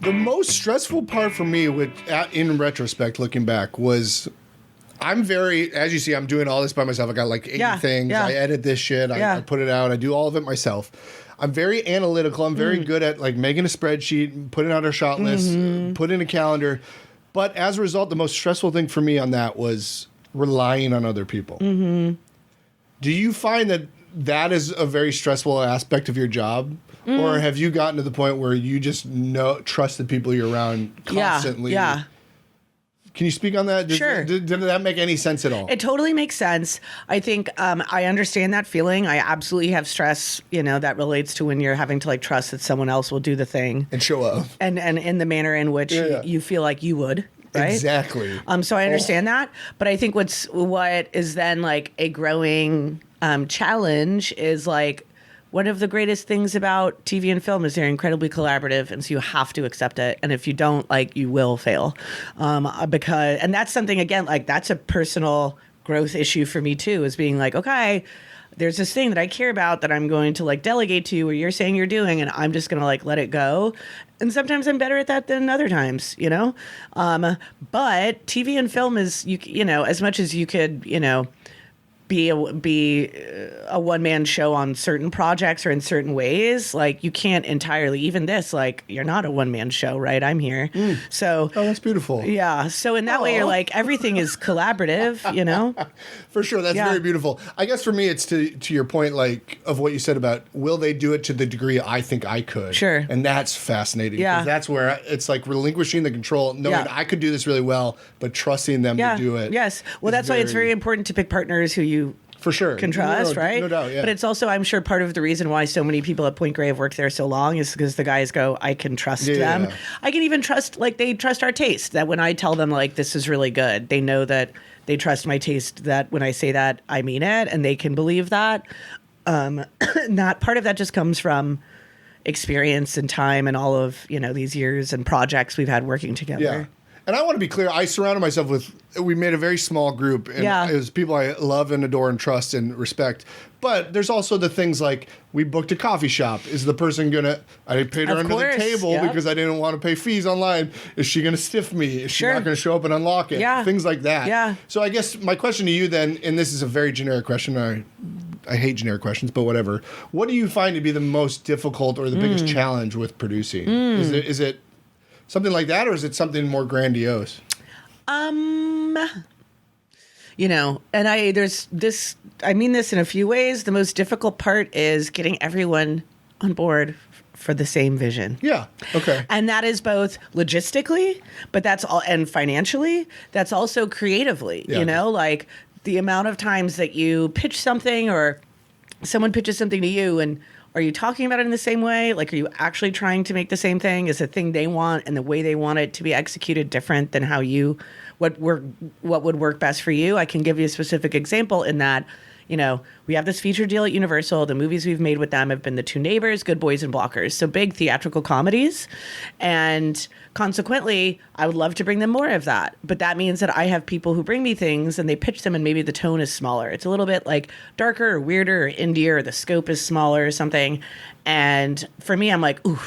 The most stressful part for me, in retrospect, looking back, was I'm very, as you see, I'm doing all this by myself. I got like 80 things. I edit this shit. I put it out. I do all of it myself. I'm very analytical. I'm very good at like making a spreadsheet, putting out a shot list, putting a calendar. But as a result, the most stressful thing for me on that was relying on other people. Do you find that is a very stressful aspect of your job? Or have you gotten to the point where you just trust the people you're around constantly? Yeah. Can you speak on that? Sure. Did that make any sense at all? It totally makes sense. I think I understand that feeling. I absolutely have stress, that relates to when you're having to like trust that someone else will do the thing. And show up. And in the manner in which you feel like you would. Right? Exactly. So I understand that. But I think what is then like a growing challenge is like, one of the greatest things about TV and film is they're incredibly collaborative, and so you have to accept it. And if you don't, like, you will fail. And that's something, again, like that's a personal growth issue for me too, is being like, okay, there's this thing that I care about that I'm going to like delegate to you, or you're saying you're doing, and I'm just going to like let it go. And sometimes I'm better at that than other times, But TV and film is, as much as you could, be a one-man show on certain projects or in certain ways, like you can't entirely, even this, like you're not a one-man show, right? I'm here. So that's beautiful. Yeah. So in that way, you're like, everything is collaborative, For sure. That's very beautiful. I guess for me, it's to your point, like of what you said about, will they do it to the degree I think I could? Sure. And that's fascinating. Yeah. Because that's where it's like relinquishing the control, knowing I could do this really well, but trusting them to do it. Yes. Well, that's why it's very important to pick partners who you for sure can trust, right? No doubt, yeah. But it's also, I'm sure, part of the reason why so many people at Point Grey have worked there so long is because the guys go, I can trust them. Yeah. I can even trust, like, they trust our taste, that when I tell them, like, this is really good, they know that they trust my taste, that when I say that, I mean it, and they can believe that. Not part of that just comes from experience and time and all of, these years and projects we've had working together. Yeah. And I want to be clear, I surrounded myself we made a very small group, and it was people I love and adore and trust and respect. But there's also the things like, we booked a coffee shop. Is the person I paid her under the table because I didn't want to pay fees online. Is she going to stiff me? Is she not going to show up and unlock it? Yeah. Things like that. Yeah. So I guess my question to you then, and this is a very generic question, I hate generic questions, but whatever. What do you find to be the most difficult or the biggest challenge with producing? Is it something like that, or is it something more grandiose? And I mean this in a few ways. The most difficult part is getting everyone on board for the same vision. Yeah. Okay. And that is both logistically, but that's all, and financially, that's also creatively, like the amount of times that you pitch something or someone pitches something to you, and are you talking about it in the same way? Like, are you actually trying to make the same thing? Is the thing they want and the way they want it to be executed different than what would work best for you? I can give you a specific example in that, we have this feature deal at Universal. The movies we've made with them have been The Two Neighbors, Good Boys and Blockers. So big theatrical comedies. And consequently, I would love to bring them more of that. But that means that I have people who bring me things and they pitch them and maybe the tone is smaller. It's a little bit like darker or weirder or indier, or the scope is smaller or something. And for me, I'm like, ooh,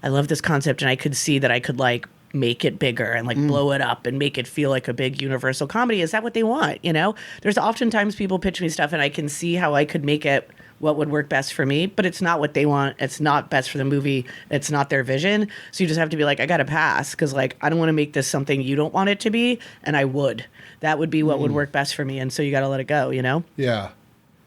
I love this concept, and I could see that I could like make it bigger and like blow it up and make it feel like a big Universal comedy. Is that what they want? There's oftentimes people pitch me stuff and I can see how I could make it what would work best for me, but it's not what they want. It's not best for the movie. It's not their vision. So you just have to be like, I got to pass, because like, I don't want to make this something you don't want it to be. And I would. That would be what would work best for me. And so you got to let it go, Yeah.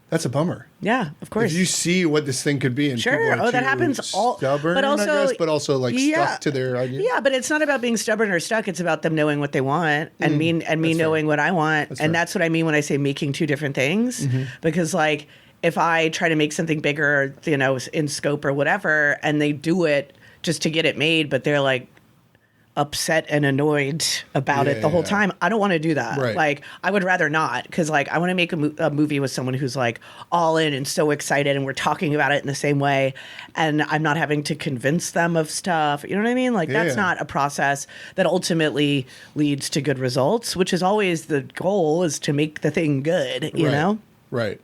That's a bummer. Yeah, of course. If you see what this thing could be, and sure, people are that happens all. stubborn, but also, I guess, but also like stuck to their idea. Yeah, but it's not about being stubborn or stuck. It's about them knowing what they want and me knowing what I want, and that's what I mean when I say making two different things. Because like, if I try to make something bigger, in scope or whatever, and they do it just to get it made, but they're like upset and annoyed about it the whole time, I don't want to do that. Right. Like, I would rather not, because like, I want to make a movie with someone who's like all in and so excited, and we're talking about it in the same way, and I'm not having to convince them of stuff. You know what I mean? Like, that's not a process that ultimately leads to good results, which is always the goal, is to make the thing good, you know? Right.